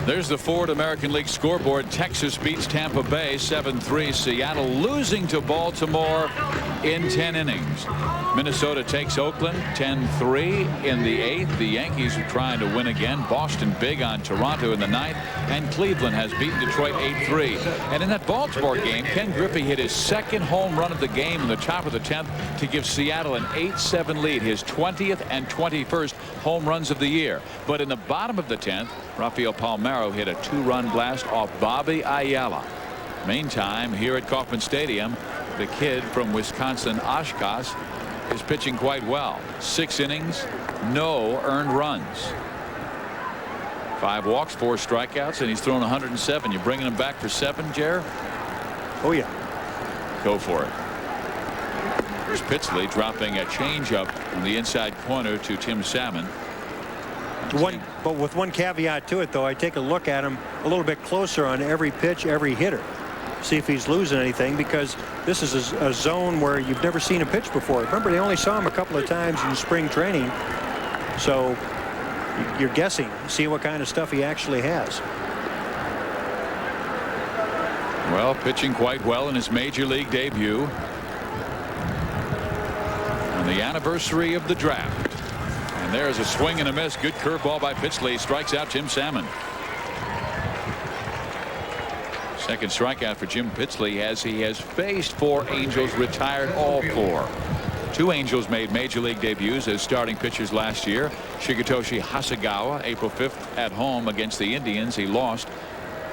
There's the Ford American League scoreboard. Texas beats Tampa Bay 7-3. Seattle losing to Baltimore in 10 innings. Minnesota takes Oakland 10-3 in the 8th. The Yankees are trying to win again. Boston big on Toronto in the 9th. And Cleveland has beaten Detroit 8-3. And in that Baltimore game, Ken Griffey hit his second home run of the game in the top of the 10th to give Seattle an 8-7 lead, his 20th and 21st home runs of the year. But in the bottom of the 10th, Rafael Palmeiro hit a 2-run blast off Bobby Ayala. Meantime, here at Kauffman Stadium, the kid from Wisconsin, Oshkosh, is pitching quite well. 6 innings, no earned runs. 5 walks, 4 strikeouts, and he's thrown 107. You bringing him back for 7, Jer? Oh, yeah. Go for it. Here's Pitsley dropping a changeup on the inside corner to Tim Salmon. But with one caveat to it, though, I take a look at him a little bit closer on every pitch, every hitter. See if he's losing anything, because this is a zone where you've never seen a pitch before. Remember, they only saw him a couple of times in spring training. So you're guessing, see what kind of stuff he actually has. Well, pitching quite well in his major league debut on the anniversary of the draft. And there's a swing and a miss. Good curveball by Pitsley. Strikes out Tim Salmon. Second strikeout for Jim Pitsley, as he has faced 4 Angels, retired all 4. 2 Angels made major league debuts as starting pitchers last year. Shigetoshi Hasegawa, April 5th at home against the Indians. He lost,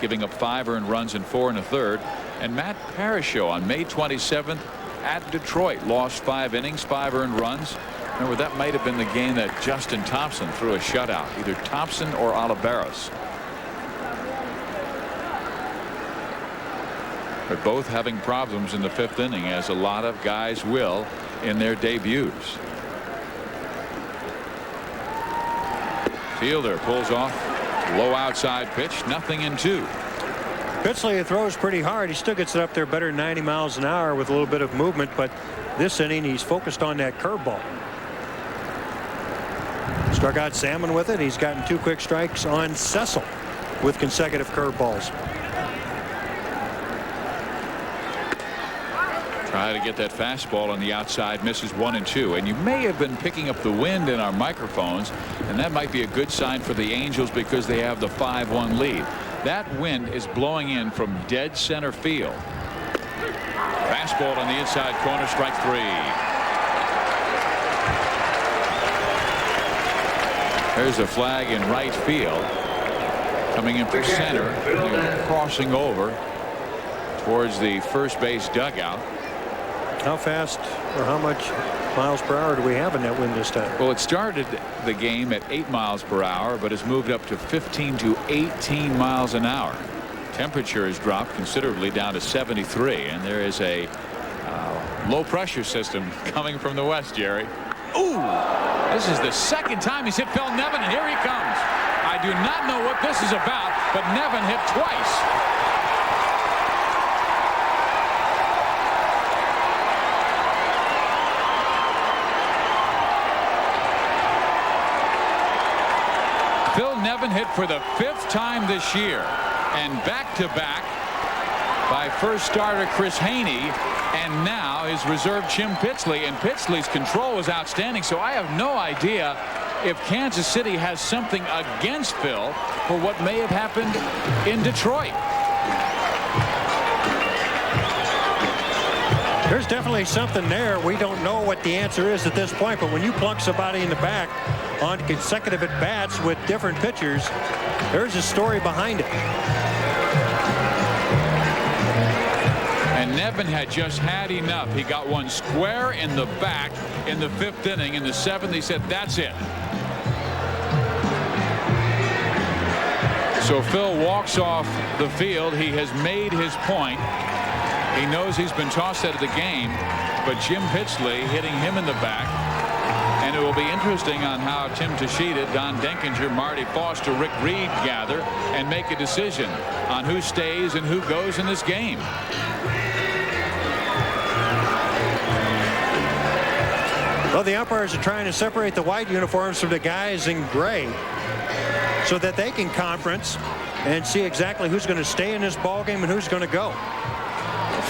giving up 5 earned runs and 4 1/3. And Matt Parasho on May 27th at Detroit lost 5 innings, 5 earned runs. Remember, that might have been the game that Justin Thompson threw a shutout, either Thompson or Olivares. But both having problems in the 5th inning, as a lot of guys will in their debuts. Fielder pulls off low outside pitch, 0-2. Pitsley throws pretty hard. He still gets it up there better than 90 miles an hour with a little bit of movement, but this inning he's focused on that curveball. Struck out Salmon with it. He's gotten 2 quick strikes on Cecil with consecutive curveballs. Try to get that fastball on the outside, misses 1-2. And you may have been picking up the wind in our microphones, and that might be a good sign for the Angels because they have the 5-1 lead. That wind is blowing in from dead center field. Fastball on the inside corner, strike 3. There's a flag in right field. Coming in for center, crossing over towards the first base dugout. How fast or how much miles per hour do we have in that wind this time? Well, it started the game at 8 miles per hour, but has moved up to 15 to 18 miles an hour. Temperature has dropped considerably down to 73, and there is a low pressure system coming from the west, Jerry. Ooh, this is the second time he's hit Phil Nevin, and here he comes. I do not know what this is about, but Nevin hit twice. Phil Nevin hit for the 5th time this year, and back-to-back by first starter Chris Haney, and now his reserve Jim Pitsley. And Pitsley's control was outstanding, so I have no idea if Kansas City has something against Phil for what may have happened in Detroit. There's definitely something there. We don't know what the answer is at this point, but when you plunk somebody in the back on consecutive at bats with different pitchers, there's a story behind it. And Nevin had just had enough. He got one square in the back in the 5th inning. In the 7th, he said, that's it. So Phil walks off the field. He has made his point. He knows he's been tossed out of the game, but Jim Pitsley hitting him in the back. And it will be interesting on how Tim Tashida, Don Denkinger, Marty Foster, Rick Reed gather and make a decision on who stays and who goes in this game. Well, the umpires are trying to separate the white uniforms from the guys in gray so that they can conference and see exactly who's going to stay in this ball game and who's going to go.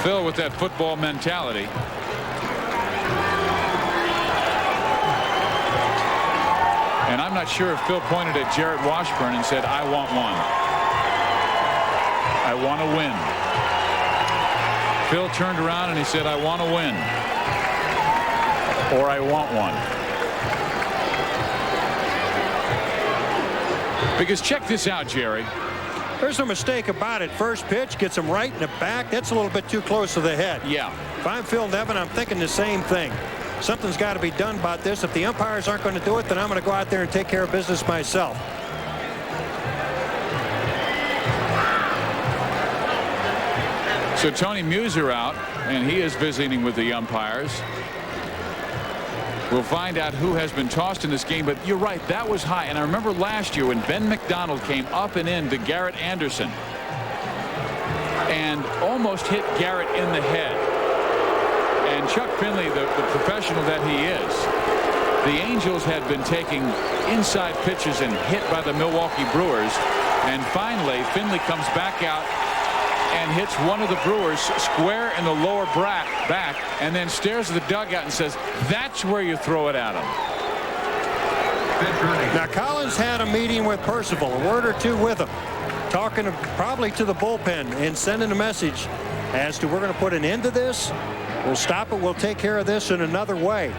Phil with that football mentality. And I'm not sure if Phil pointed at Jarrett Washburn and said, I want one. I want to win. Phil turned around and he said, I want to win. Or I want one. Because check this out, Jerry. There's no mistake about it. First pitch gets him right in the back. That's a little bit too close to the head. Yeah. If I'm Phil Nevin, I'm thinking the same thing. Something's got to be done about this. If the umpires aren't going to do it, then I'm going to go out there and take care of business myself. So Tony Muser out, and he is visiting with the umpires. We'll find out who has been tossed in this game, but you're right, that was high. And I remember last year when Ben McDonald came up and in to Garrett Anderson and almost hit Garrett in the head. And Chuck Finley, the professional that he is, the Angels had been taking inside pitches and hit by the Milwaukee Brewers. And finally, Finley comes back out and hits one of the Brewers square in the lower back, and then stares at the dugout and says, that's where you throw it at him. Now, Collins had a meeting with Percival, a word or two with him, talking probably to the bullpen and sending a message as to we're going to put an end to this. We'll stop it. We'll take care of this in another way,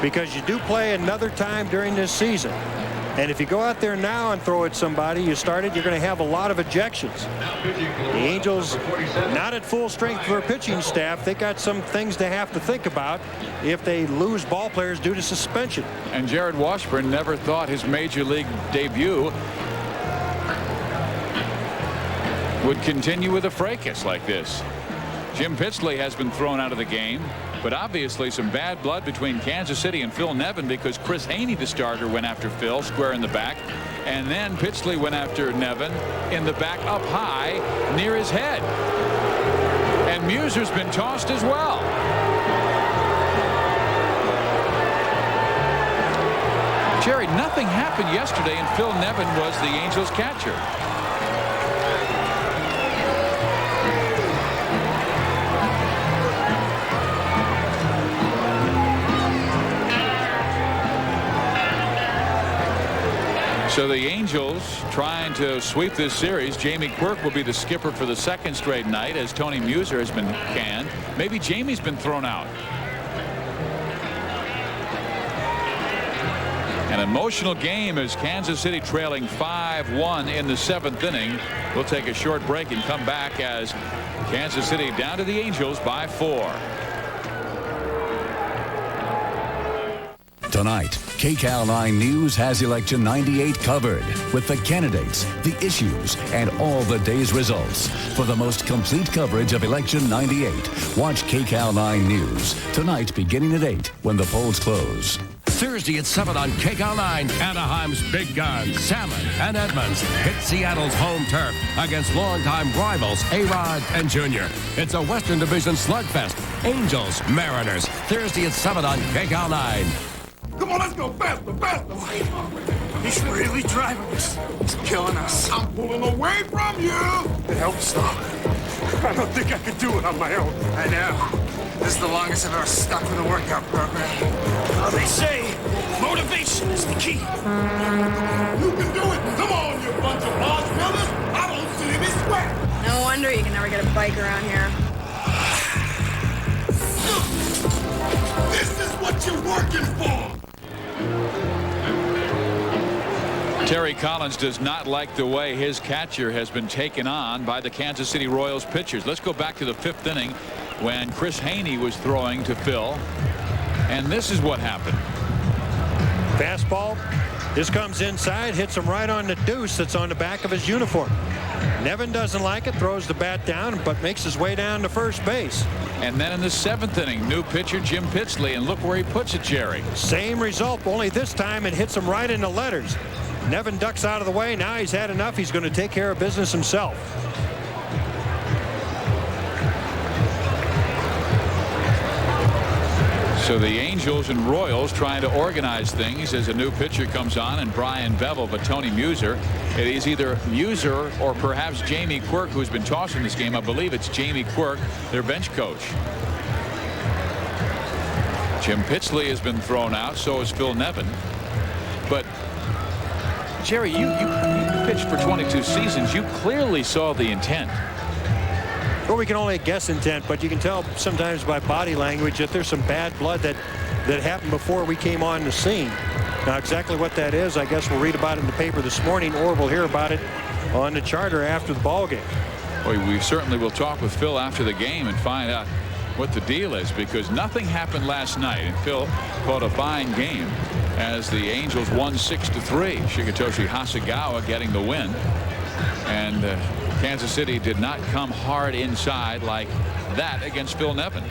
because you do play another time during this season. And if you go out there now and throw at somebody you started, you're going to have a lot of ejections. The Angels not at full strength for their pitching staff. They got some things to have to think about if they lose ball players due to suspension. And Jared Washburn never thought his major league debut would continue with a fracas like this. Jim Pitsley has been thrown out of the game, but obviously some bad blood between Kansas City and Phil Nevin, because Chris Haney, the starter, went after Phil square in the back, and then Pitsley went after Nevin in the back up high near his head. And Muser's been tossed as well. Jerry, nothing happened yesterday, and Phil Nevin was the Angels catcher. So the Angels trying to sweep this series. Jamie Quirk will be the skipper for the second straight night, as Tony Muser has been canned. Maybe Jamie's been thrown out. An emotional game as Kansas City trailing 5-1 in the seventh inning. We'll take a short break and come back as Kansas City down to the Angels by 4. Tonight, KCAL 9 News has Election 98 covered with the candidates, the issues, and all the day's results. For the most complete coverage of Election 98, watch KCAL 9 News tonight beginning at 8 when the polls close. Thursday at 7 on KCAL 9, Anaheim's big guns, Salmon and Edmonds, hit Seattle's home turf against longtime rivals A-Rod and Junior. It's a Western Division slugfest. Angels, Mariners, Thursday at 7 on KCAL 9. Come on, let's go faster, faster. He's really driving us. He's killing us. I'm pulling away from you. Help stop. I don't think I could do it on my own. I know. This is the longest I've ever stuck with a workout program. They say motivation is the key. You can do it. Come on, you bunch of lost brothers. I don't see any sweat. No wonder you can never get a bike around here. This is what you're working for. Terry Collins does not like the way his catcher has been taken on by the Kansas City Royals pitchers. Let's go back to the fifth inning when Chris Haney was throwing to Phil, and this is what happened. Fastball. This comes inside, hits him right on the deuce that's on the back of his uniform. Nevin doesn't like it, throws the bat down, but makes his way down to first base. And then in the seventh inning, new pitcher Jim Pitsley, and look where he puts it, Jerry. Same result, only this time it hits him right in the letters. Nevin ducks out of the way. Now he's had enough. He's going to take care of business himself. So the Angels and Royals trying to organize things as a new pitcher comes on, and Brian Bevel, but Tony Muser. It is either Muser or perhaps Jamie Quirk, who's been tossing this game. I believe it's Jamie Quirk, their bench coach. Jim Pitsley has been thrown out. So has Phil Nevin. But Jerry, you pitched for 22 seasons. You clearly saw the intent. Well, we can only guess intent, but you can tell sometimes by body language that there's some bad blood that happened before we came on the scene. Now, exactly what that is, I guess we'll read about it in the paper this morning, or we'll hear about it on the charter after the ball game. Well, we certainly will talk with Phil after the game and find out what the deal is, because nothing happened last night, and Phil called a fine game as the Angels won 6-3. Shigetoshi Hasegawa getting the win, and Kansas City did not come hard inside like that against Phil Nevin.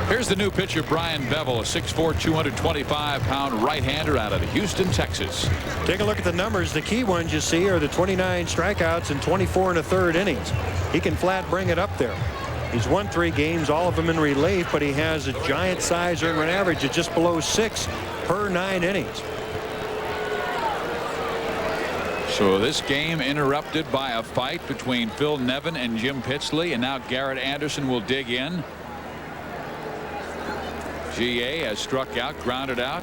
Here's the new pitcher, Brian Bevel, a 6'4", 225-pound right-hander out of Houston, Texas. Take a look at the numbers. The key ones you see are the 29 strikeouts in 24 1/3 innings. He can flat bring it up there. He's won 3 games, all of them in relief, but he has a giant size earned run average of just below 6 per 9 innings. So this game interrupted by a fight between Phil Nevin and Jim Pitsley, and now Garrett Anderson will dig in. GA has struck out, grounded out,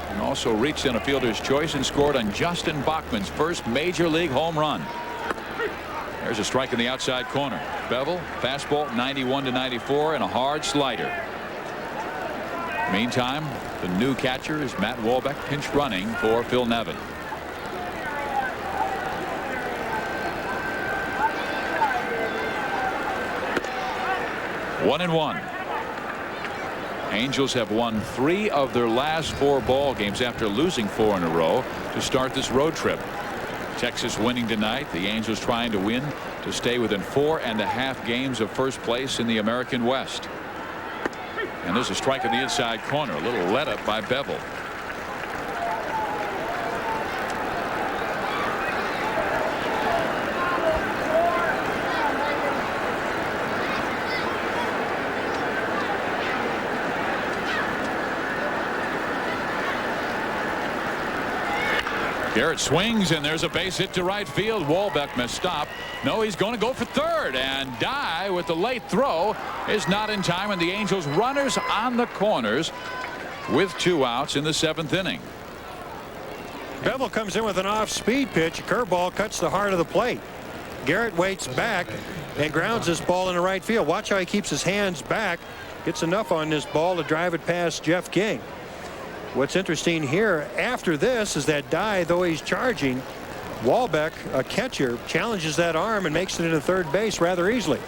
and also reached in a fielder's choice and scored on Justin Bachman's first major league home run. There's a strike in the outside corner. Bevel, fastball 91-94, and a hard slider. Meantime, the new catcher is Matt Walbeck, pinch running for Phil Nevin. One and one. Angels have won 3 of their last 4 ball games after losing 4 in a row to start this road trip. Texas winning tonight. The Angels trying to win to stay within 4.5 games of first place in the American West. And there's a strike in the inside corner. A little let up by Bevel. Garrett swings, and there's a base hit to right field. Walbeck must stop. No, he's going to go for third, and Dye with the late throw is not in time, and the Angels runners on the corners with 2 outs in the 7th inning. Bevel comes in with an off-speed pitch. A curveball cuts the heart of the plate. Garrett waits back and grounds this ball into right field. Watch how he keeps his hands back. Gets enough on this ball to drive it past Jeff King. What's interesting here after this is that Dye, though he's charging, Walbeck, a catcher, challenges that arm and makes it into third base rather easily.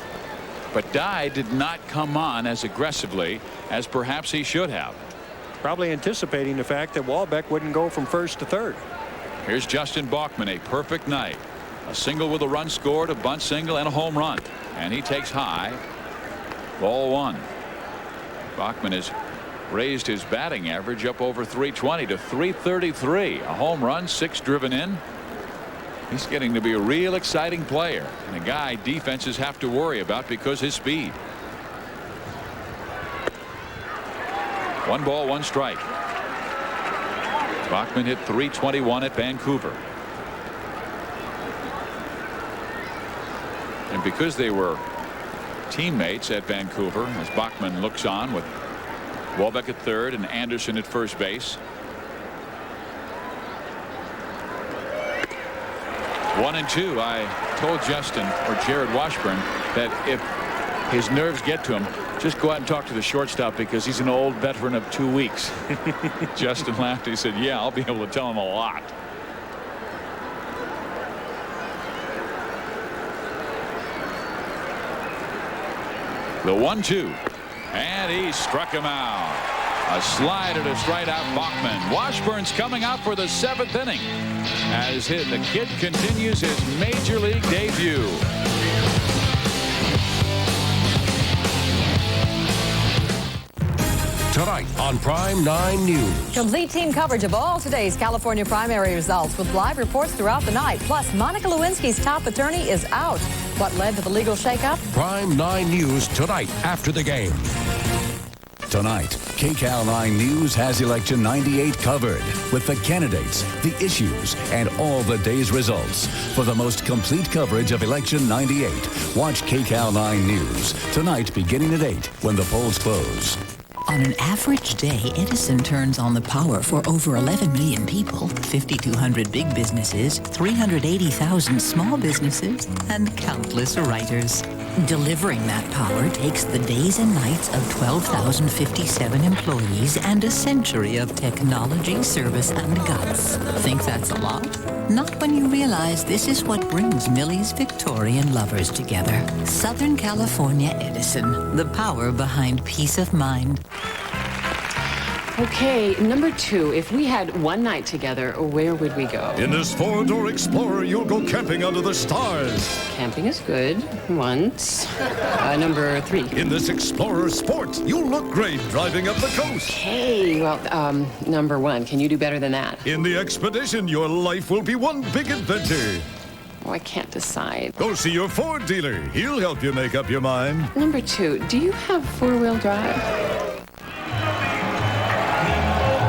But Dye did not come on as aggressively as perhaps he should have. Probably anticipating the fact that Walbeck wouldn't go from first to third. Here's Justin Bachman, a perfect night. A single with a run scored, a bunt single, and a home run. And he takes high. Ball 1. Bachman is raised his batting average up over 320 to 333. A home run, 6 driven in. He's getting to be a real exciting player, and a guy defenses have to worry about because his speed. 1 ball, 1 strike. Bachman hit .321 at Vancouver. And because they were teammates at Vancouver, as Bachman looks on with Walbeck at third and Anderson at first base. 1-2. I told Justin, or Jared Washburn, that if his nerves get to him, just go out and talk to the shortstop because he's an old veteran of 2 weeks. Justin laughed. He said, yeah, I'll be able to tell him a lot. The 1-2. And he struck him out. A slider to strike out Bachman. Washburn's coming out for the 7th inning as the kid continues his major league debut. Tonight on Prime 9 News. Complete team coverage of all today's California primary results with live reports throughout the night. Plus, Monica Lewinsky's top attorney is out. What led to the legal shakeup? Prime 9 News tonight after the game. Tonight, KCAL 9 News has Election 98 covered with the candidates, the issues, and all the day's results. For the most complete coverage of Election 98, watch KCAL 9 News tonight beginning at 8 when the polls close. On an average day, Edison turns on the power for over 11 million people, 5,200 big businesses, 380,000 small businesses, and countless writers. Delivering that power takes the days and nights of 12,057 employees and a century of technology, service, and guts. Think that's a lot? Not when you realize this is what brings Millie's Victorian lovers together. Southern California Edison, the power behind peace of mind. Okay, number 2, if we had one night together, where would we go? In this four-door Explorer, you'll go camping under the stars. Camping is good, once. Number 3. In this Explorer Sport, you'll look great driving up the coast. Hey, well, number 1, can you do better than that? In the Expedition, your life will be one big adventure. Oh, I can't decide. Go see your Ford dealer. He'll help you make up your mind. Number 2, do you have four-wheel drive?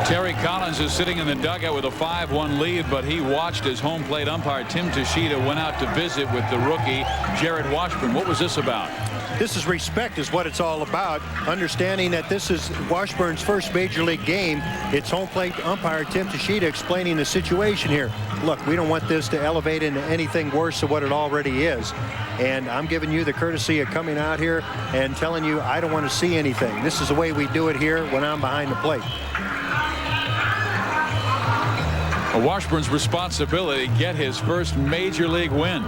Terry Collins is sitting in the dugout with a 5-1 lead, but he watched as home plate umpire Tim Tashita went out to visit with the rookie Jared Washburn. What was this about? This is respect is what it's all about. Understanding that this is Washburn's first major league game. It's home plate umpire Tim Tashita explaining the situation here. Look, we don't want this to elevate into anything worse than what it already is. And I'm giving you the courtesy of coming out here and telling you I don't want to see anything. This is the way we do it here when I'm behind the plate. Washburn's responsibility to get his first major league win.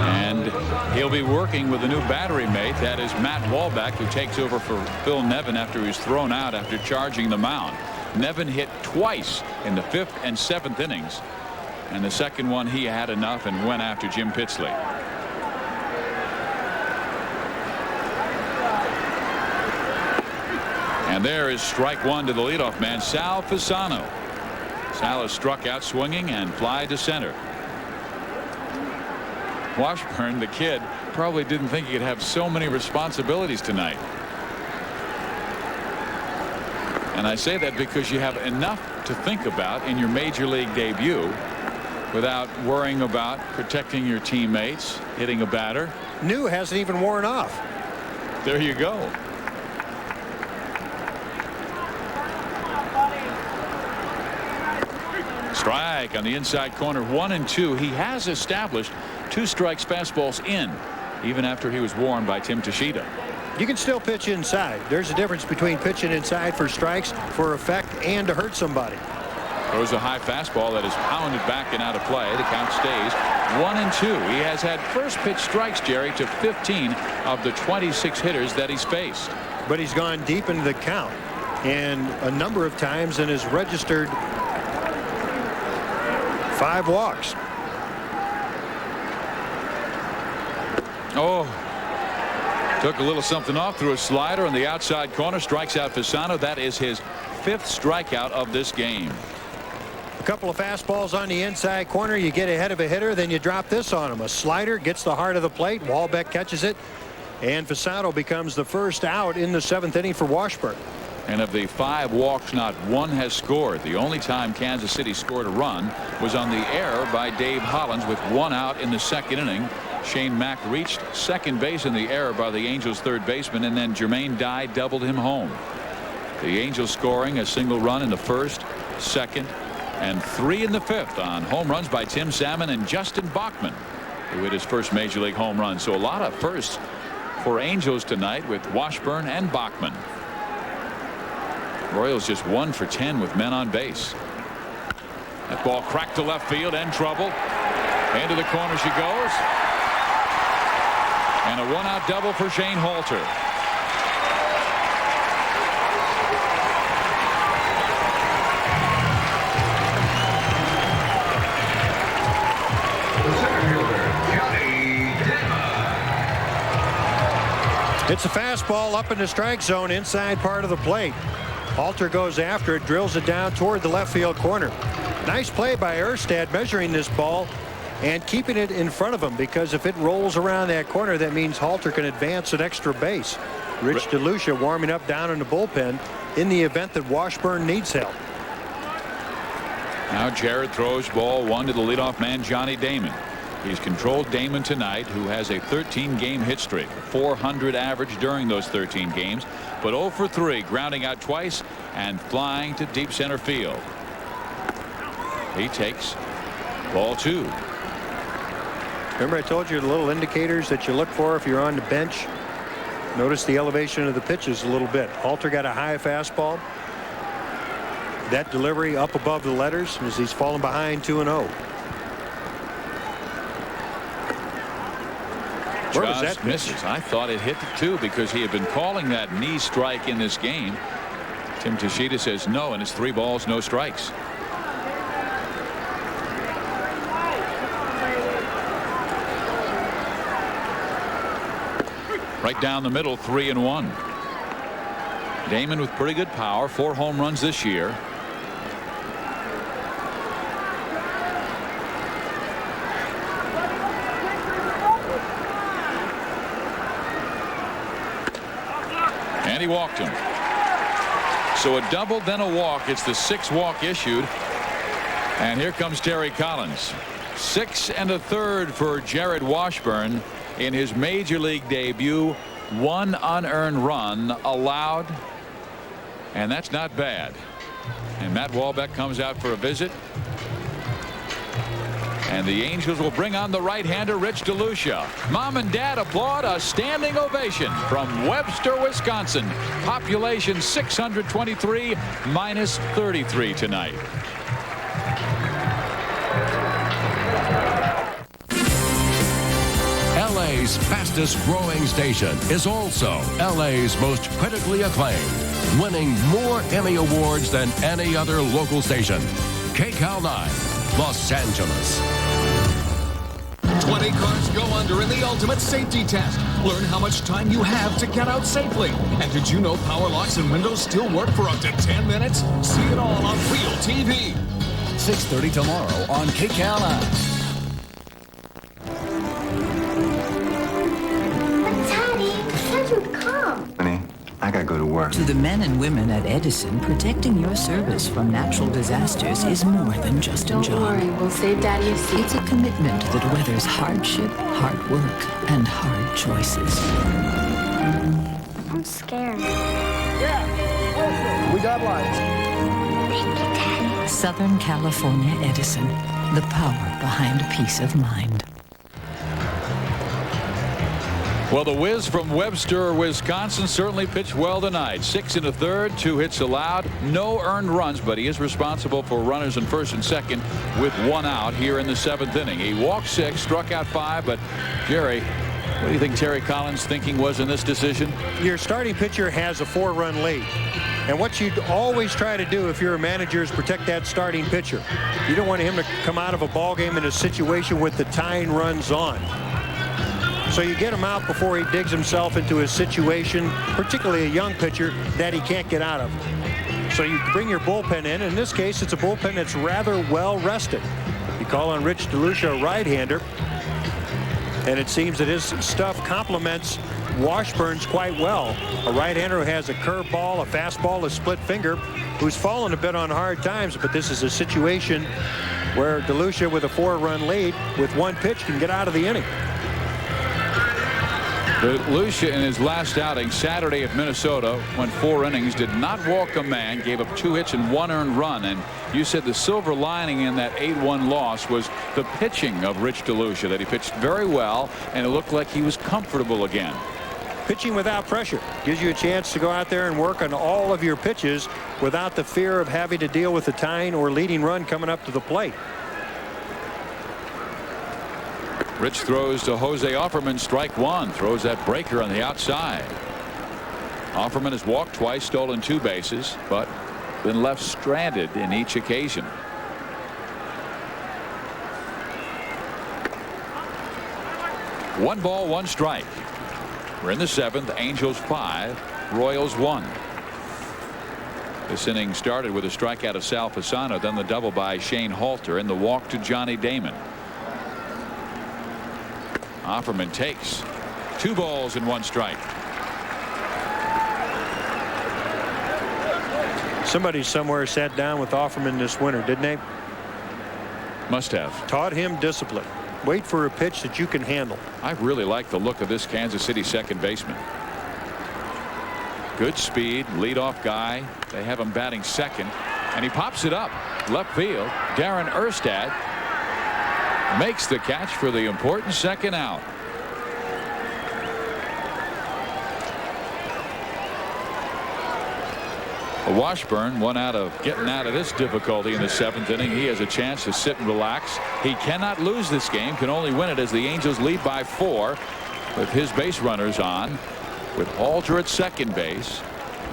And he'll be working with a new battery mate. That is Matt Walbeck, who takes over for Phil Nevin after he was thrown out after charging the mound. Nevin hit twice in the 5th and 7th innings. And the second one he had enough and went after Jim Pitsley. And there is strike 1 to the leadoff man, Sal Fasano. Sal is struck out swinging and fly to center. Washburn, the kid, probably didn't think he could have so many responsibilities tonight. And I say that because you have enough to think about in your major league debut without worrying about protecting your teammates, hitting a batter. New hasn't even worn off. There you go. Strike on the inside corner, 1-2. He has established 2 strikes fastballs in, even after he was warned by Tim Tashita. You can still pitch inside. There's a difference between pitching inside for strikes, for effect, and to hurt somebody. Throws a high fastball that is pounded back and out of play. The count stays 1-2. He has had first pitch strikes, Jerry, to 15 of the 26 hitters that he's faced. But he's gone deep into the count and a number of times and has registered 5 walks. Oh, took a little something off, threw a slider on the outside corner, strikes out Fasano. That is his 5th strikeout of this game. A couple of fastballs on the inside corner. You get ahead of a hitter, then you drop this on him. A slider gets the heart of the plate. Walbeck catches it, and Fasano becomes the first out in the 7th inning for Washburn. And of the 5 walks, not one has scored. The only time Kansas City scored a run was on the error by Dave Hollins with 1 out in the 2nd inning. Shane Mack reached second base in the error by the Angels' 3rd baseman, and then Jermaine Dye doubled him home. The Angels scoring a single run in the 1st, 2nd, and 3 in the 5th on home runs by Tim Salmon and Justin Bachman, who hit his first major league home run. So a lot of firsts for Angels tonight with Washburn and Bachman. Royals just 1 for 10 with men on base. That ball cracked to left field and trouble. Into the corner she goes. And a 1-out double for Shane Halter. It's a fastball up in the strike zone inside part of the plate. Halter goes after it, drills it down toward the left field corner. Nice play by Erstad measuring this ball and keeping it in front of him, because if it rolls around that corner, that means Halter can advance an extra base. Rich DeLucia warming up down in the bullpen in the event that Washburn needs help. Now Jared throws ball 1 to the leadoff man Johnny Damon. He's controlled Damon tonight, who has a 13-game hit streak, 400 average during those 13 games, but 0 for 3, grounding out twice and flying to deep center field. He takes ball 2. Remember I told you the little indicators that you look for if you're on the bench? Notice the elevation of the pitches a little bit. Halter got a high fastball. That delivery up above the letters as he's falling behind 2-0. Where was that misses? I thought it hit the 2 because he had been calling that knee strike in this game. Tim Teixeira says no, and it's 3 balls, no strikes. Right down the middle, 3-1. Damon with pretty good power, 4 home runs this year. And he walked him. So a double, then a walk. It's the 6th walk issued. And here comes Terry Collins. 6 1/3 for Jared Washburn in his major league debut. 1 unearned run allowed. And that's not bad. And Matt Wahlbeck comes out for a visit. And the Angels will bring on the right-hander Rich DeLucia. Mom and Dad applaud a standing ovation from Webster, Wisconsin. Population 623 minus 33 tonight. LA's fastest growing station is also LA's most critically acclaimed, winning more Emmy Awards than any other local station. KCAL 9, Los Angeles. 20 cars go under in the ultimate safety test. Learn how much time you have to get out safely. And did you know power locks and windows still work for up to 10 minutes? See it all on Real TV. 6:30 tomorrow on KCAL 9. Honey, I gotta go to work. To the men and women at Edison, protecting your service from natural disasters is more than just a job. Don't worry, we'll save Daddy a seat. It's a commitment that weathers hardship, hard work, and hard choices. I'm scared. Yeah, we got lights. Thank you, Daddy. Southern California Edison, the power behind peace of mind. Well, the Wiz from Webster, Wisconsin certainly pitched well tonight. 6 1/3, 2 hits allowed, no earned runs, but he is responsible for runners in first and second with 1 out here in the 7th inning. He walked 6, struck out 5, but Jerry, what do you think Terry Collins' thinking was in this decision? Your starting pitcher has a 4-run lead. And what you'd always try to do if you're a manager is protect that starting pitcher. You don't want him to come out of a ball game in a situation with the tying runs on. So you get him out before he digs himself into a situation, particularly a young pitcher, that he can't get out of. So you bring your bullpen in. In this case, it's a bullpen that's rather well rested. You call on Rich DeLucia, a right-hander, and it seems that his stuff complements Washburn's quite well. A right-hander who has a curveball, a fastball, a split finger, who's fallen a bit on hard times, but this is a situation where DeLucia, with a 4-run lead, with 1 pitch, can get out of the inning. DeLucia in his last outing Saturday at Minnesota went 4 innings, did not walk a man, gave up 2 hits and 1 earned run. And you said the silver lining in that 8-1 loss was the pitching of Rich DeLucia, that he pitched very well and it looked like he was comfortable again. Pitching without pressure gives you a chance to go out there and work on all of your pitches without the fear of having to deal with the tying or leading run coming up to the plate. Rich throws to Jose Offerman, strike 1, throws that breaker on the outside. Offerman has walked twice, stolen 2 bases, but been left stranded in each occasion. One ball, 1 strike. We're in the 7th. Angels 5, Royals 1. This inning started with a strikeout of Sal Fasano, then the double by Shane Halter, and the walk to Johnny Damon. Offerman takes 2 balls and 1 strike. Somebody somewhere sat down with Offerman this winter, didn't they? Must have. Taught him discipline. Wait for a pitch that you can handle. I really like the look of this Kansas City second baseman. Good speed, leadoff guy. They have him batting second, and he pops it up left field. Darren Erstad makes the catch for the important second out. Washburn, one out of getting out of this difficulty in the 7th inning. He has a chance to sit and relax. He cannot lose this game, can only win it as the Angels lead by 4 with his base runners on, with Halter at second base,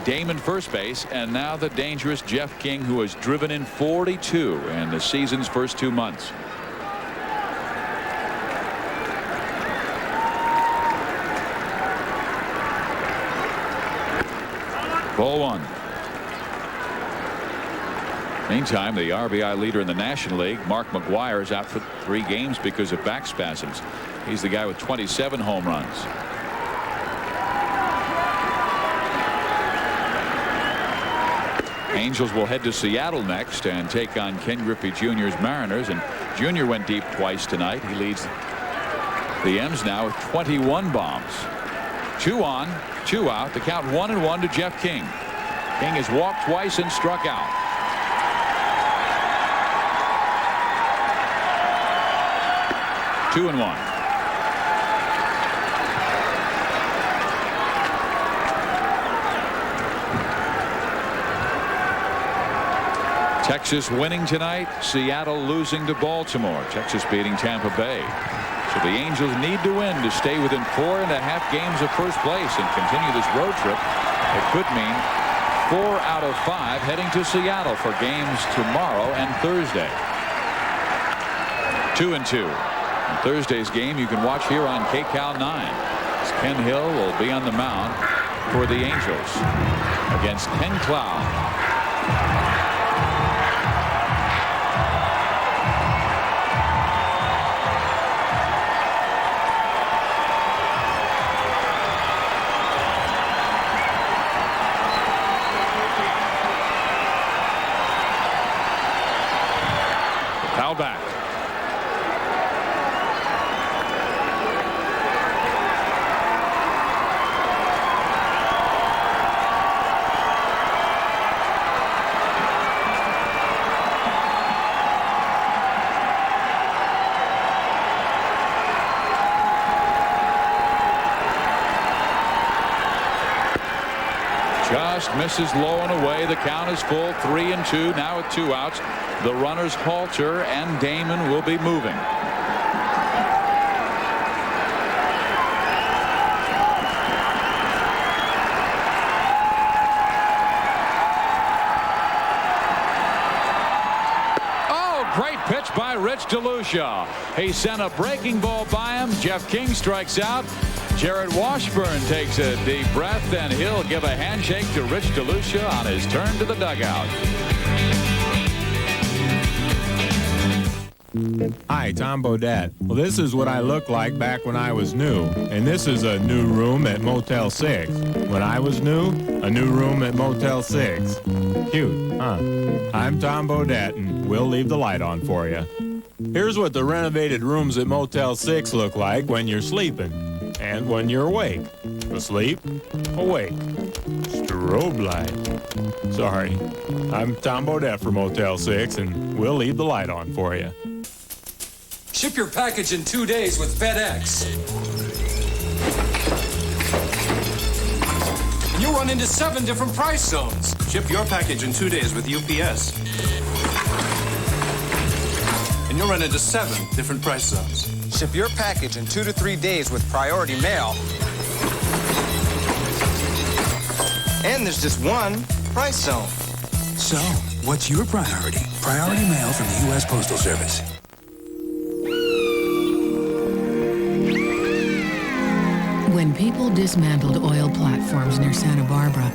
Damon first base, and now the dangerous Jeff King, who has driven in 42 in the season's first 2 months. Ball 1. Meantime, the RBI leader in the National League, Mark McGwire, is out for 3 games because of back spasms. He's the guy with 27 home runs. Angels will head to Seattle next and take on Ken Griffey Jr.'s Mariners, and Jr. went deep twice tonight. He leads the M's now with 21 bombs. 2 on, 2 out. The count 1-1 to Jeff King. King has walked twice and struck out. 2-1. Texas winning tonight. Seattle losing to Baltimore. Texas beating Tampa Bay. So the Angels need to win to stay within 4.5 games of first place and continue this road trip. It could mean 4 out of 5 heading to Seattle for games tomorrow and Thursday. 2-2. And Thursday's game you can watch here on KCAL 9. As Ken Hill will be on the mound for the Angels against Ken Cloud. Foul back. Just misses low and away. The count is full. 3-2 now with 2 outs. The runners Halter and Damon will be moving. Oh, great pitch by Rich DeLucia. He sent a breaking ball by him. Jeff King strikes out. Jared Washburn takes a deep breath, and he'll give a handshake to Rich DeLucia on his turn to the dugout. Hi, Tom Bodette. Well, this is what I looked like back when I was new. And this is a new room at Motel 6. When I was new, a new room at Motel 6. Cute, huh? I'm Tom Bodette, and we'll leave the light on for you. Here's what the renovated rooms at Motel 6 look like when you're sleeping. And when you're awake. Asleep, awake. Strobe light. Sorry, I'm Tom Bodette for Motel 6, and we'll leave the light on for you. Ship your package in 2 days with FedEx. And you'll run into 7 different price zones. Ship your package in 2 days with UPS. And you'll run into 7 different price zones. Ship your package in 2 to 3 days with Priority Mail. And there's just 1 price zone. So, what's your priority? Priority Mail from the U.S. Postal Service. When people dismantled oil platforms near Santa Barbara,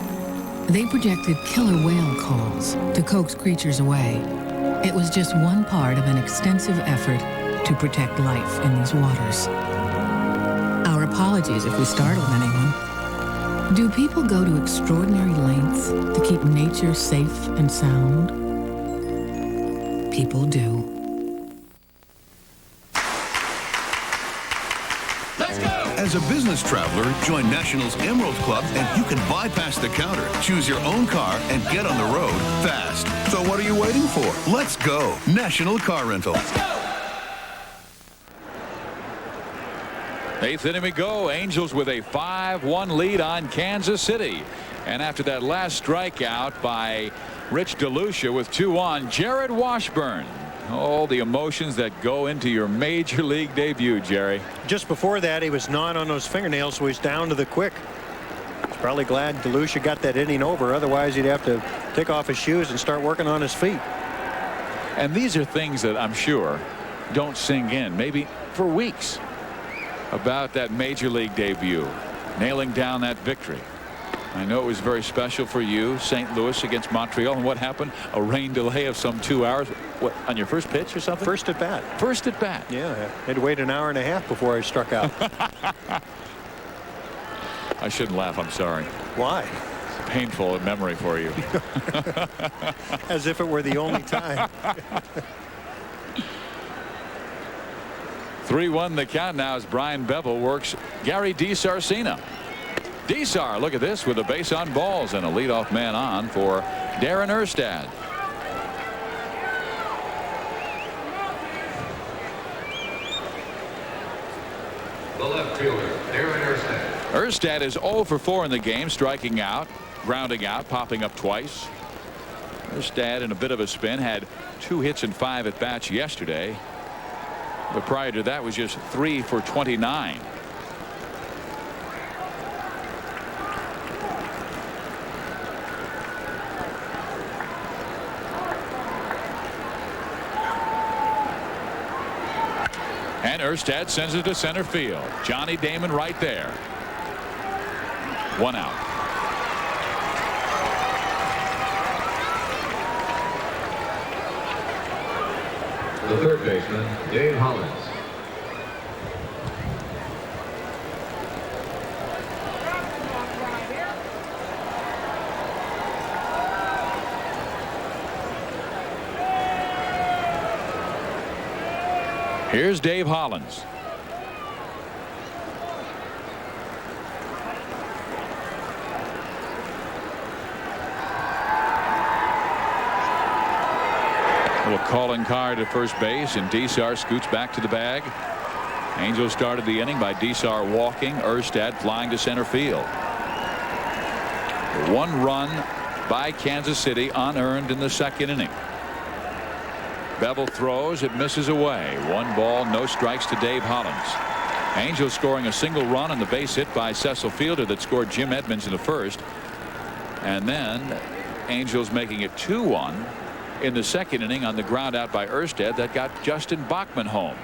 they projected killer whale calls to coax creatures away. It was just one part of an extensive effort to protect life in these waters. Our apologies if we startled anyone. Do people go to extraordinary lengths to keep nature safe and sound? People do. As a business traveler, join National's Emerald Club and you can bypass the counter, choose your own car, and get on the road fast. So what are you waiting for? Let's go. National Car Rental. Let's go. 8th inning we go. Angels with a 5-1 lead on Kansas City. And after that last strikeout by Rich DeLucia with 2 on, Jared Washburn. All the emotions that go into your major league debut, Jerry. Just before that, he was gnawing on those fingernails, so he's down to the quick. He's probably glad DeLucia got that inning over. Otherwise, he'd have to take off his shoes and start working on his feet. And these are things that I'm sure don't sink in, maybe for weeks, about that major league debut, nailing down that victory. I know it was very special for you, St. Louis against Montreal. And what happened? A rain delay of some 2 hours. What, on your first pitch or something? First at bat. First at bat. Yeah, I had to wait an hour and a half before I struck out. I shouldn't laugh. I'm sorry. Why? It's painful in memory for you. As if it were the only time. 3-1 the count now as Brian Bevel works Gary DiSarcina. DiSar, look at this, with a base on balls and a leadoff man on for Darren Erstad. The left fielder, Darren Erstad. Erstad is 0 for 4 in the game, striking out, grounding out, popping up twice. Erstad in a bit of a spin, had 2 hits and 5 at bats yesterday. But prior to that was just 3 for 29. And Erstad sends it to center field. Johnny Damon right there. 1 out. The third baseman, Dave Hollins. Here's Dave Hollins. Little calling card at first base, and DiSar scoots back to the bag. Angels started the inning by DiSar walking, Erstad flying to center field. 1 run by Kansas City unearned in the second inning. Bevel throws, it misses away. 1 ball, no strikes to Dave Hollins. Angels scoring a single run on the base hit by Cecil Fielder that scored Jim Edmonds in the first. And then Angels making it 2-1 in the second inning on the ground out by Erstad that got Justin Bachman home.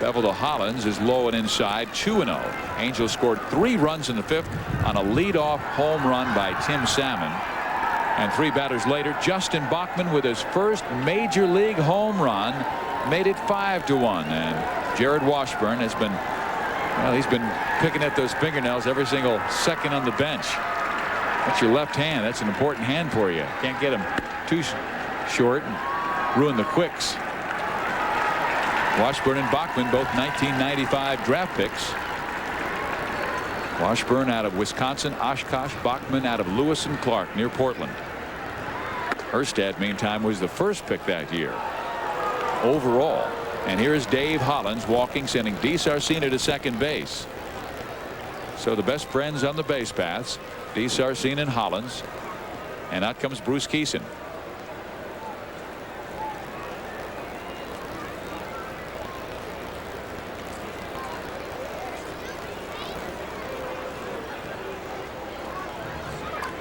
Bevel to Hollins is low and inside, 2-0. Angels scored 3 runs in the 5th on a leadoff home run by Tim Salmon. And 3 batters later, Justin Bachman with his first major league home run made it 5-1. And Jared Washburn has been, well, he's been picking at those fingernails every single second on the bench. That's your left hand. That's an important hand for you. Can't get him too short and ruin the quicks. Washburn and Bachman, both 1995 draft picks. Washburn out of Wisconsin, Oshkosh. Bachman out of Lewis and Clark near Portland. Erstad, meantime, was the first pick that year overall. And here is Dave Hollins walking, sending DiSarcina to second base. So the best friends on the base paths, DiSarcina and Hollins. And out comes Bruce Keeson.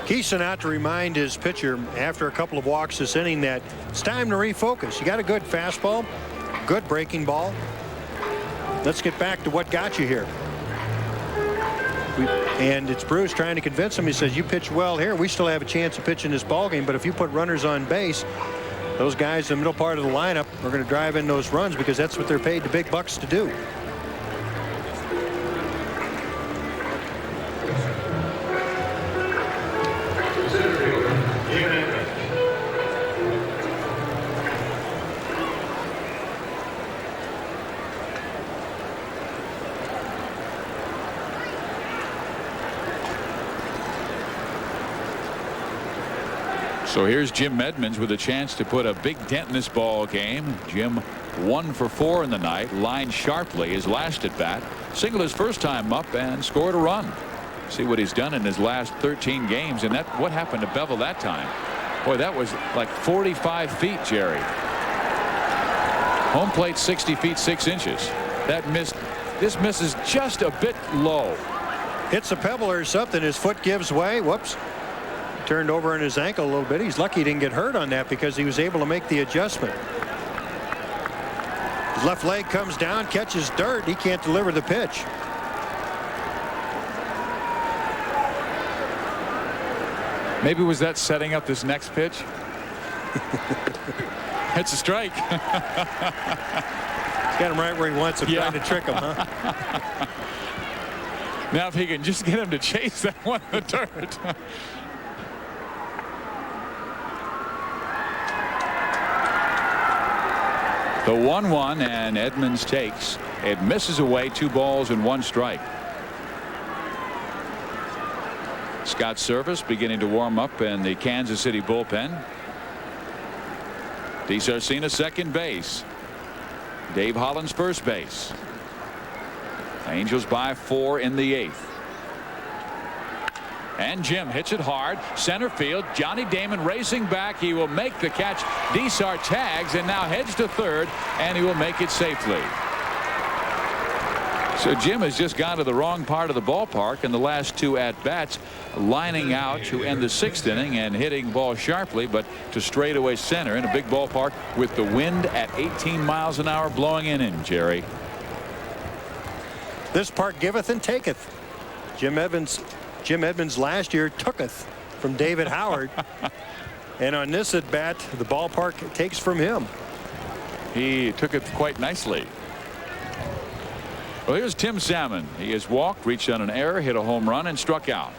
Keeson out to remind his pitcher after a couple of walks this inning that it's time to refocus. You got a good fastball, good breaking ball. Let's get back to what got you here. And it's Bruce trying to convince him. He says, you pitch well here. We still have a chance of pitching this ball game, but if you put runners on base, those guys in the middle part of the lineup are going to drive in those runs because that's what they're paid the big bucks to do. So here's Jim Edmonds with a chance to put a big dent in this ball game. Jim 1 for 4 in the night, lined sharply his last at bat, singled his first time up and scored a run. See what he's done in his last 13 games, and that what happened to Bevel that time. Boy, that was like 45 feet, Jerry. Home plate 60 feet 6 inches. That missed. This misses just a bit low. Hits a pebble or something. His foot gives way. Whoops. Turned over in his ankle a little bit. He's lucky he didn't get hurt on that because he was able to make the adjustment. His left leg comes down, catches dirt. He can't deliver the pitch. Maybe was that setting up this next pitch? It's a strike. He's got him right where he wants him, trying to trick him, huh? Now if he can just get him to chase that one in the dirt. The 1-1, and Edmonds takes. It misses away, 2 balls and 1 strike. Scott Service beginning to warm up in the Kansas City bullpen. DeSarcina second base. Dave Hollins first base. Angels by 4 in the 8th. And Jim hits it hard. Center field. Johnny Damon racing back. He will make the catch. Desar tags and now heads to third, and he will make it safely. So Jim has just gone to the wrong part of the ballpark in the last 2 at-bats, lining out to end the 6th inning and hitting ball sharply, but to straightaway center in a big ballpark with the wind at 18 miles an hour blowing in, Jerry. This park giveth and taketh. Jim Edmonds last year tooketh from David Howard. And on this at bat, the ballpark takes from him. He took it quite nicely. Well, here's Tim Salmon. He has walked, reached on an error, hit a home run, and struck out.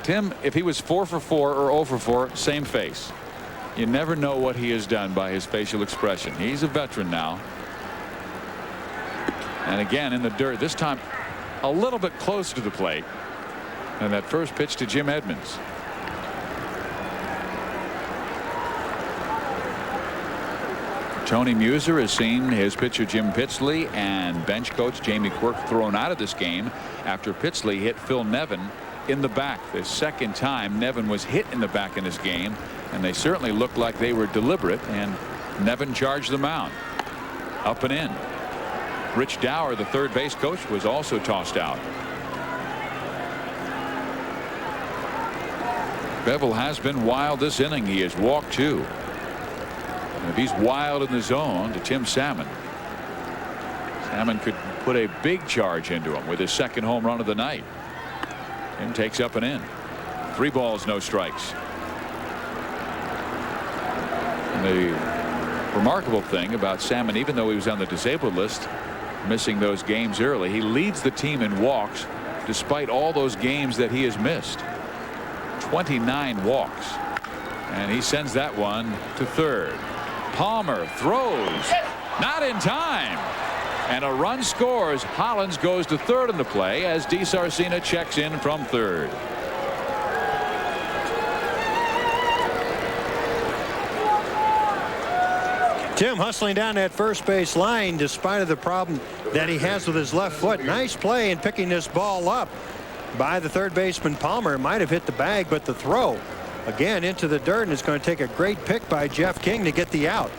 Tim, if he was 4 for 4 or 0 for 4, same face. You never know what he has done by his facial expression. He's a veteran now. And again in the dirt, this time a little bit closer to the plate than that first pitch to Jim Edmonds. Tony Muser has seen his pitcher Jim Pitsley and bench coach Jamie Quirk thrown out of this game after Pitsley hit Phil Nevin in the back. The second time Nevin was hit in the back in this game, and they certainly looked like they were deliberate, and Nevin charged the mound. Up and in. Rich Dower, the third base coach, was also tossed out. Bevel has been wild this inning. He has walked 2. And if he's wild in the zone to Tim Salmon, Salmon could put a big charge into him with his second home run of the night. Tim takes up and in. 3 balls, no strikes. And the remarkable thing about Salmon, even though he was on the disabled list, missing those games early, he leads the team in walks despite all those games that he has missed. 29 walks, and he sends that one to third. Palmer throws, not in time, and a run scores. Hollins goes to third in the play as DeSarcina checks in from third. Tim hustling down that first base line despite of the problem that he has with his left foot. Nice play in picking this ball up by the third baseman Palmer. Might have hit the bag, but the throw again into the dirt, and it's going to take a great pick by Jeff King to get the out.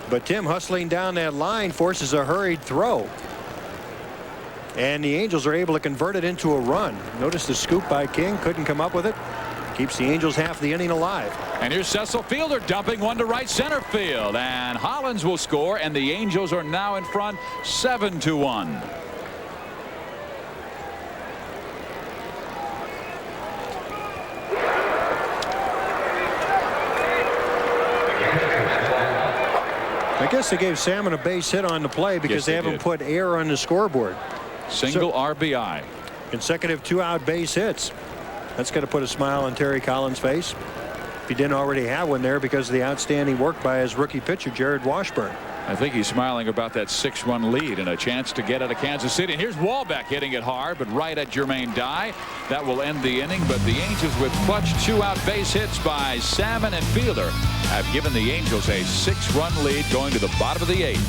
But Tim hustling down that line forces a hurried throw, and the Angels are able to convert it into a run. Notice the scoop by King, couldn't come up with it. Keeps the Angels half the inning alive. And here's Cecil Fielder dumping one to right center field, and Hollins will score, and the Angels are now in front 7-1. I guess they gave Salmon a base hit on the play because they haven't put air on the scoreboard. Single RBI. Consecutive 2-out base hits. That's going to put a smile on Terry Collins' face. if he didn't already have one there because of the outstanding work by his rookie pitcher, Jared Washburn. I think he's smiling about that 6-run lead and a chance to get out of Kansas City. And here's Wahlbeck hitting it hard, but right at Jermaine Dye. That will end the inning. But the Angels, with clutch 2-out base hits by Salmon and Fielder, have given the Angels a 6-run lead going to the bottom of the 8th.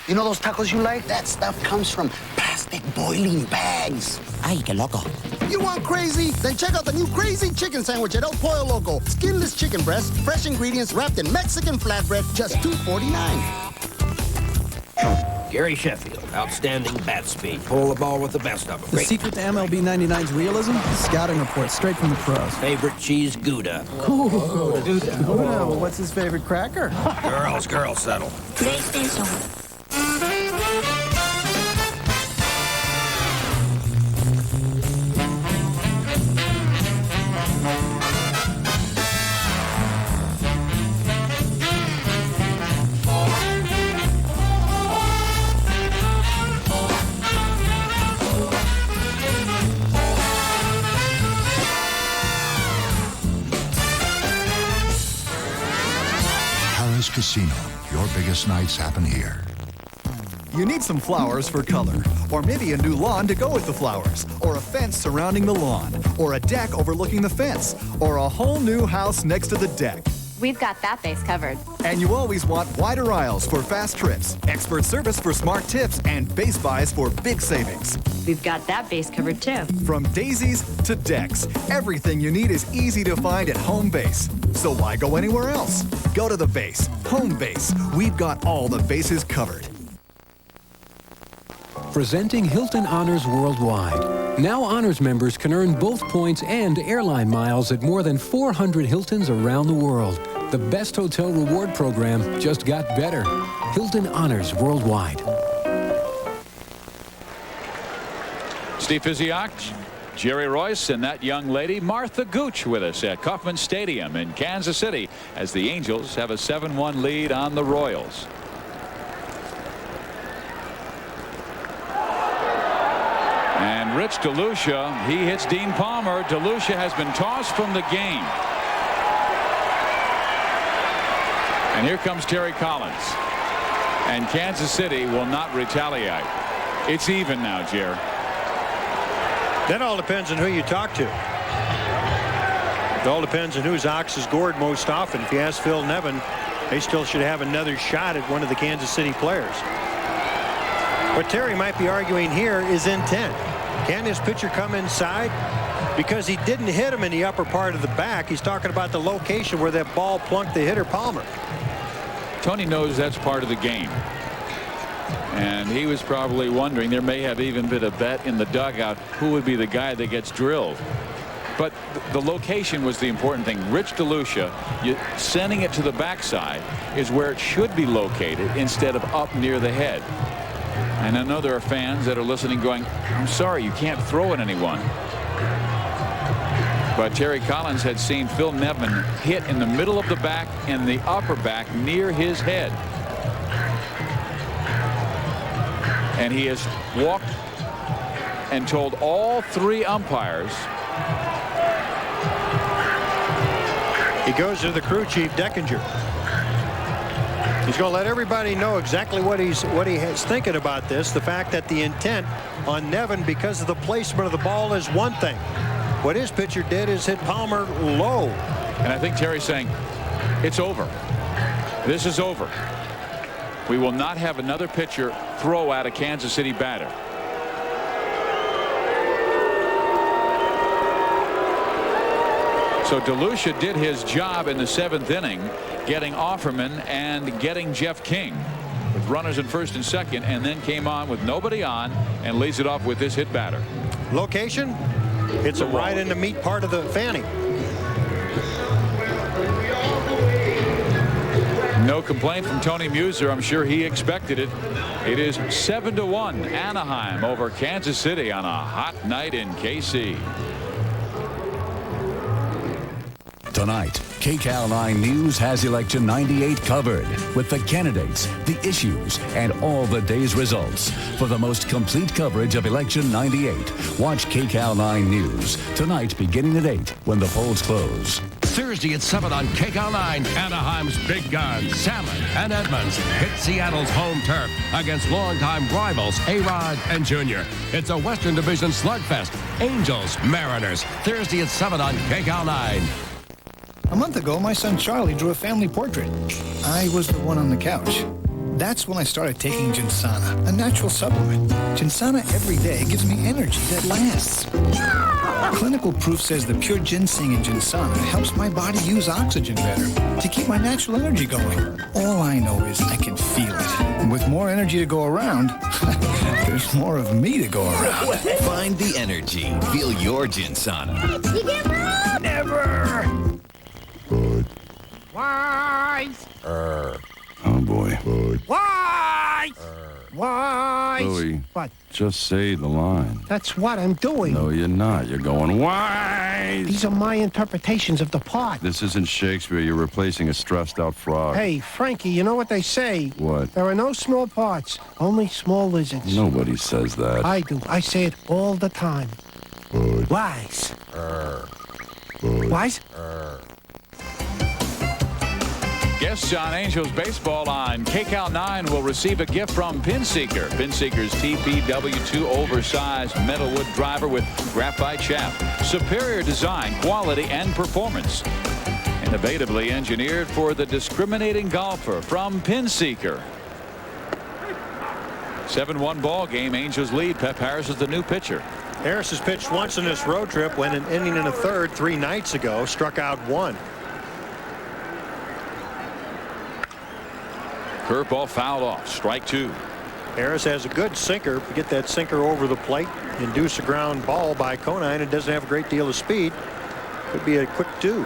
You know those tacos you like? That stuff comes from plastic boiling bags. Ay, que loco. You want crazy? Then check out the new Crazy Chicken Sandwich at El Pollo Loco. Skinless chicken breast, fresh ingredients wrapped in Mexican flatbread, just $2.49. Gary Sheffield, outstanding bat speed. Pull the ball with the best of them. The secret to MLB 99's realism? Scouting report straight from the pros. Favorite cheese, Gouda. Ooh, Gouda. Well, what's his favorite cracker? Girls settle. PlayStation. Casino. Your biggest nights happen here. You need some flowers for color, or maybe a new lawn to go with the flowers, or a fence surrounding the lawn, or a deck overlooking the fence, or a whole new house next to the deck. We've got that base covered. And you always want wider aisles for fast trips, expert service for smart tips, and base buys for big savings. We've got that base covered too. From daisies to decks, everything you need is easy to find at Home Base. So why go anywhere else? Go to the base. Home Base. We've got all the bases covered. Presenting Hilton Honors Worldwide. Now Honors members can earn both points and airline miles at more than 400 Hiltons around the world. The best hotel reward program just got better. Hilton Honors Worldwide. Steve Physiak, Jerry Royce, and that young lady Martha Gooch with us at Kauffman Stadium in Kansas City as the Angels have a 7-1 lead on the Royals. And Rich DeLucia, he hits Dean Palmer. DeLucia has been tossed from the game. And here comes Terry Collins. And Kansas City will not retaliate. It's even now, Jerry. That all depends on who you talk to. It all depends on whose ox is gored most often. If you ask Phil Nevin, they still should have another shot at one of the Kansas City players. What Terry might be arguing here is intent. Can his pitcher come inside? Because he didn't hit him in the upper part of the back. He's talking about the location where that ball plunked the hitter Palmer. Tony knows that's part of the game. And he was probably wondering, there may have even been a bet in the dugout, who would be the guy that gets drilled. But the location was the important thing. Rich DeLucia, sending it to the backside is where it should be located instead of up near the head. And I know there are fans that are listening going, I'm sorry, you can't throw at anyone. But Terry Collins had seen Phil Nevin hit in the middle of the back and the upper back near his head. And he has walked and told all 3 umpires. He goes to the crew chief, Deckinger. He's going to let everybody know exactly what he is thinking about this. The fact that the intent on Nevin because of the placement of the ball is one thing. What his pitcher did is hit Palmer low. And I think Terry's saying it's over. This is over. We will not have another pitcher throw at a Kansas City batter. So DeLucia did his job in the 7th inning, getting Offerman and getting Jeff King with runners at first and second, and then came on with nobody on and leads it off with this hit batter. Location? It's a right in the meat part of the fanny. No complaint from Tony Muser. I'm sure he expected it. It is 7-1 Anaheim over Kansas City on a hot night in KC. Tonight, KCAL 9 News has Election 98 covered with the candidates, the issues, and all the day's results. For the most complete coverage of Election 98, watch KCAL 9 News tonight beginning at 8 when the polls close. Thursday at 7 on KCAL 9, Anaheim's big guns, Salmon and Edmonds, hit Seattle's home turf against longtime rivals A-Rod and Junior. It's a Western Division slugfest. Angels, Mariners, Thursday at 7 on KCAL 9. A month ago, my son Charlie drew a family portrait. I was the one on the couch. That's when I started taking Ginsana, a natural supplement. Ginsana every day gives me energy that lasts. Clinical proof says the pure ginseng in Ginsana helps my body use oxygen better to keep my natural energy going. All I know is I can feel it. And with more energy to go around, there's more of me to go around. Find the energy. Feel your Ginsana. You get more? Never! Good. Wise. Oh, boy. Good. Wise. Wise. Louie, What? just say the line. That's what I'm doing. No, you're not. You're going, wise. These are my interpretations of the part. This isn't Shakespeare. You're replacing a stressed-out frog. Hey, Frankie, you know what they say? What? There are no small parts, only small lizards. Nobody says that. I do. I say it all the time. Good. Wise. Good. Wise? Guests on Angels baseball on KCAL 9 will receive a gift from Pinseeker. Pinseeker's TPW2 oversized metalwood driver with graphite shaft. Superior design, quality, and performance. Innovatively engineered for the discriminating golfer from Pinseeker. 7-1 ball game. Angels lead. Pep Harris is the new pitcher. Harris has pitched once in this road trip, went an inning and a third 3 nights ago, struck out 1. Curveball fouled off. Strike 2. Harris has a good sinker. Get that sinker over the plate, induce a ground ball by Conine. It doesn't have a great deal of speed. Could be a quick 2.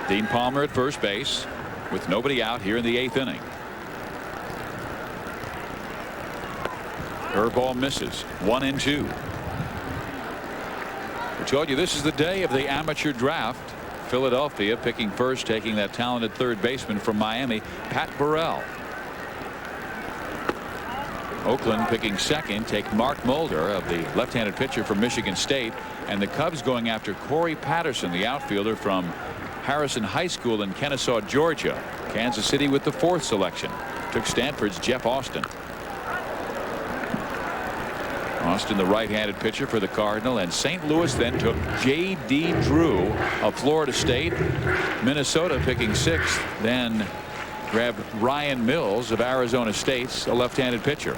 Dean Palmer at first base with nobody out here in the 8th inning. Curveball misses. 1-2. We told you this is the day of the amateur draft. Philadelphia picking first, taking that talented third baseman from Miami, Pat Burrell. Oakland picking second, take Mark Mulder of the left-handed pitcher from Michigan State, and the Cubs going after Corey Patterson, the outfielder from Harrison High School in Kennesaw, Georgia. Kansas City with the 4th selection. Took Stanford's Jeff Austin. Austin, the right-handed pitcher for the Cardinal, and St. Louis then took J.D. Drew of Florida State. Minnesota picking 6th, then grabbed Ryan Mills of Arizona State, a left-handed pitcher.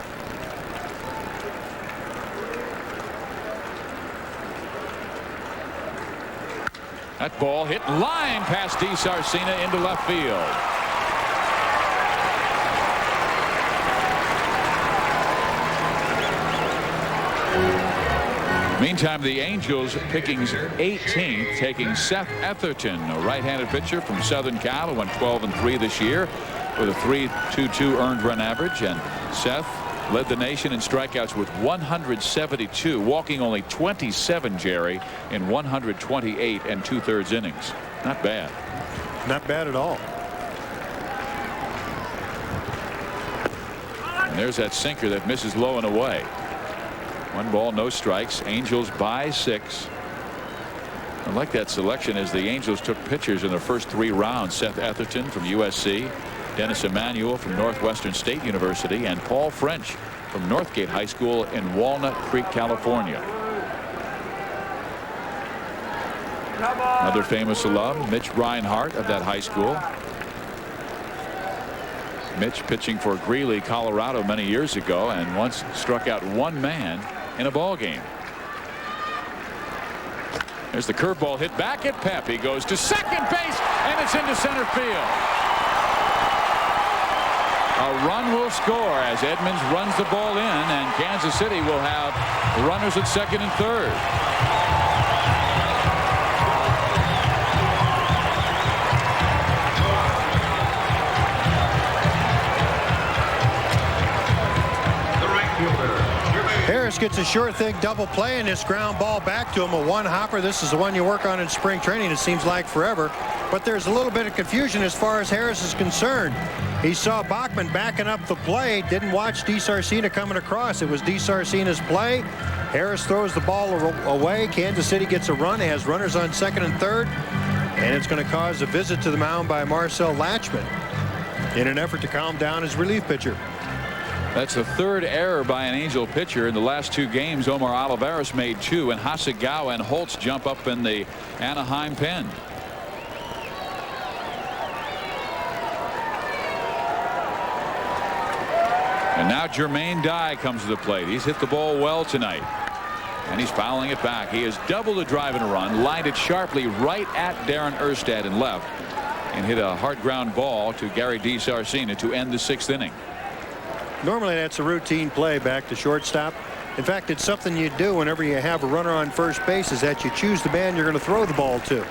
That ball hit line past DeSarcina into left field. Meantime, the Angels picking 18th, taking Seth Etherton, a right-handed pitcher from Southern Cal, who went 12-3 this year with a 3.22 earned run average. And Seth led the nation in strikeouts with 172, walking only 27, Jerry, in 128 2/3 innings. Not bad. Not bad at all. And there's that sinker that misses low and away. 1 ball, no strikes. Angels by 6. I like that selection as the Angels took pitchers in their first 3 rounds. Seth Etherton from USC, Dennis Emmanuel from Northwestern State University, and Paul French from Northgate High School in Walnut Creek, California. Another famous alum, Mitch Reinhardt of that high school. Mitch pitching for Greeley, Colorado many years ago, and once struck out 1 man in a ball game. There's the curveball hit back at Pep. He goes to second base, and it's into center field. A run will score as Edmonds runs the ball in, and Kansas City will have runners at second and third. Harris Harris gets a sure thing double play, and this ground ball back to him, a one-hopper. This is the one you work on in spring training. It seems like forever. But there's a little bit of confusion as far as Harris is concerned. He saw Bachman backing up the play, didn't watch DiSarcina coming across. It was DiSarcina's play. Harris throws the ball away. Kansas City gets a run, has runners on second and third, and it's going to cause a visit to the mound by Marcel Latchman in an effort to calm down his relief pitcher. That's the third error by an Angel pitcher in the last 2 games. Omar Olivares made 2, and Hasegawa and Holtz jump up in the Anaheim pen. And now Jermaine Dye comes to the plate. He's hit the ball well tonight, and he's fouling it back. He has doubled a drive and a run, lined it sharply right at Darren Erstad and left, and hit a hard ground ball to Gary DiSarcina to end the 6th inning. Normally that's a routine play back to shortstop. In fact, it's something you do whenever you have a runner on first base, is that you choose the man you're going to throw the ball to.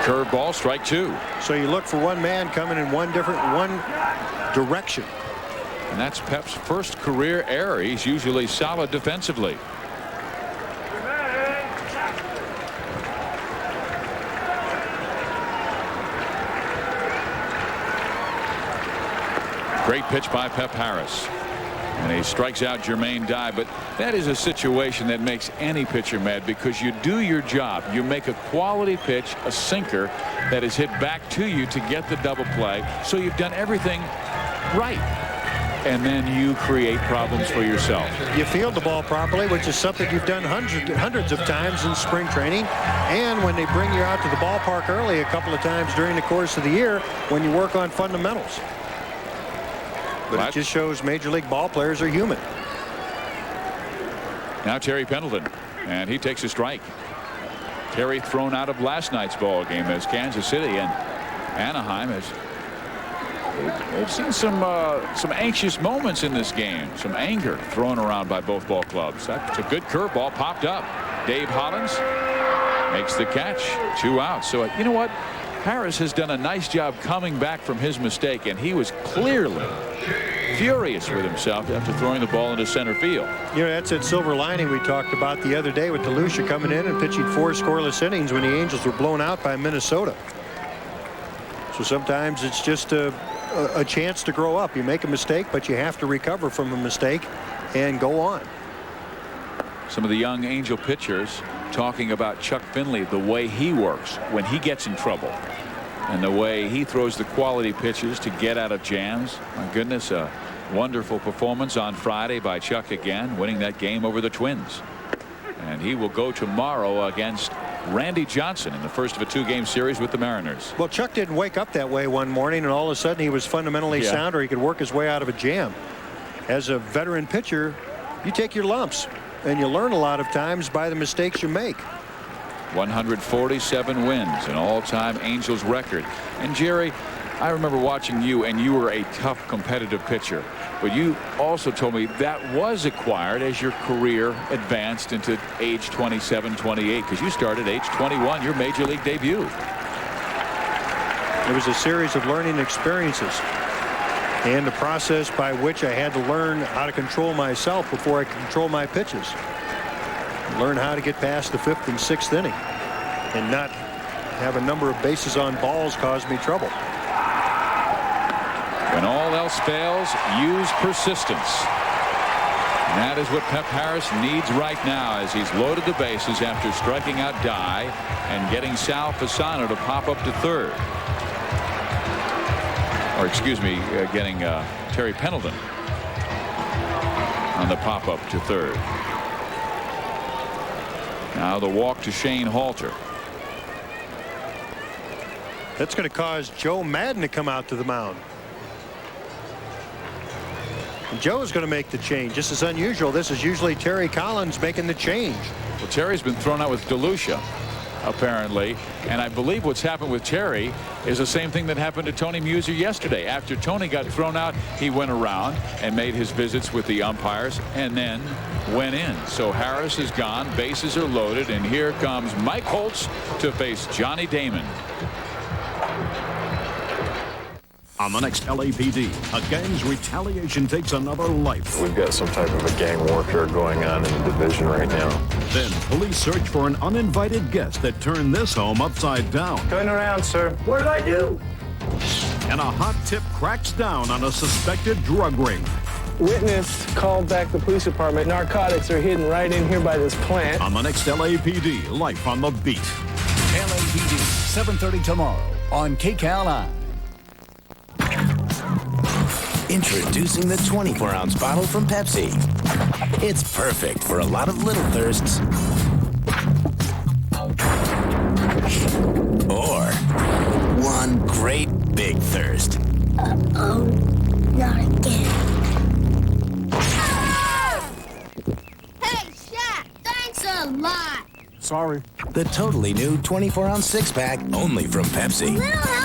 Curve ball, strike 2. So you look for one man coming in one direction. And that's Pep's first career error. He's usually solid defensively. Great pitch by Pep Harris, and he strikes out Jermaine Dye. But that is a situation that makes any pitcher mad, because you do your job. You make a quality pitch, a sinker that is hit back to you to get the double play. So you've done everything right, and then you create problems for yourself. You field the ball properly, which is something you've done hundreds of times in spring training, and when they bring you out to the ballpark early a couple of times during the course of the year when you work on fundamentals. But it just shows Major League ball players are human. Now Terry Pendleton, and he takes a strike. Terry thrown out of last night's ball game as Kansas City and Anaheim has. They've seen some anxious moments in this game. Some anger thrown around by both ball clubs. That's a good curveball popped up. Dave Hollins makes the catch. 2 outs. So you know what? Harris has done a nice job coming back from his mistake, and he was clearly furious with himself after throwing the ball into center field. You know, that's that silver lining we talked about the other day with DeLucia coming in and pitching 4 scoreless innings when the Angels were blown out by Minnesota. So sometimes it's just a chance to grow up. You make a mistake, but you have to recover from a mistake and go on. Some of the young Angel pitchers talking about Chuck Finley, the way he works when he gets in trouble, and the way he throws the quality pitches to get out of jams. My goodness, a wonderful performance on Friday by Chuck again, winning that game over the Twins. And he will go tomorrow against Randy Johnson in the first of a 2-game series with the Mariners. Well, Chuck didn't wake up that way one morning and all of a sudden he was fundamentally sound, or he could work his way out of a jam. As a veteran pitcher, you take your lumps, and you learn a lot of times by the mistakes you make. 147 wins, an all-time Angels record. And Jerry, I remember watching you, and you were a tough competitive pitcher, but you also told me that was acquired as your career advanced into age 27, 28, because you started age 21, your major league debut. It was a series of learning experiences and the process by which I had to learn how to control myself before I could control my pitches. Learn how to get past the 5th and 6th inning and not have a number of bases on balls cause me trouble. When all else fails, use persistence. And that is what Pep Harris needs right now, as he's loaded the bases after striking out Dye and getting Sal Fasano to pop up to third. Or excuse me, getting Terry Pendleton on the pop up to third. Now the walk to Shane Halter. That's going to cause Joe Madden to come out to the mound. And Joe is going to make the change. This is unusual. This is usually Terry Collins making the change. Well, Terry's been thrown out with DeLucia, apparently, and I believe what's happened with Terry is the same thing that happened to Tony Muser yesterday. After Tony got thrown out, he went around and made his visits with the umpires and then went in. So Harris is gone, bases are loaded, and here comes Mike Holtz to face Johnny Damon. On the next LAPD, a gang's retaliation takes another life. We've got some type of a gang warfare going on in the division right now. Then police search for an uninvited guest that turned this home upside down. Turn around, sir. What did I do? And a hot tip cracks down on a suspected drug ring. Witness called back the police department. Narcotics are hidden right in here by this plant. On the next LAPD, Life on the Beat. LAPD, 7:30 tomorrow on KCAL9. Introducing the 24-ounce bottle from Pepsi. It's perfect for a lot of little thirsts. Or one great big thirst. Uh-oh, not again. Hey, Shaq, thanks a lot. Sorry. The totally new 24-ounce six-pack, only from Pepsi. Little help.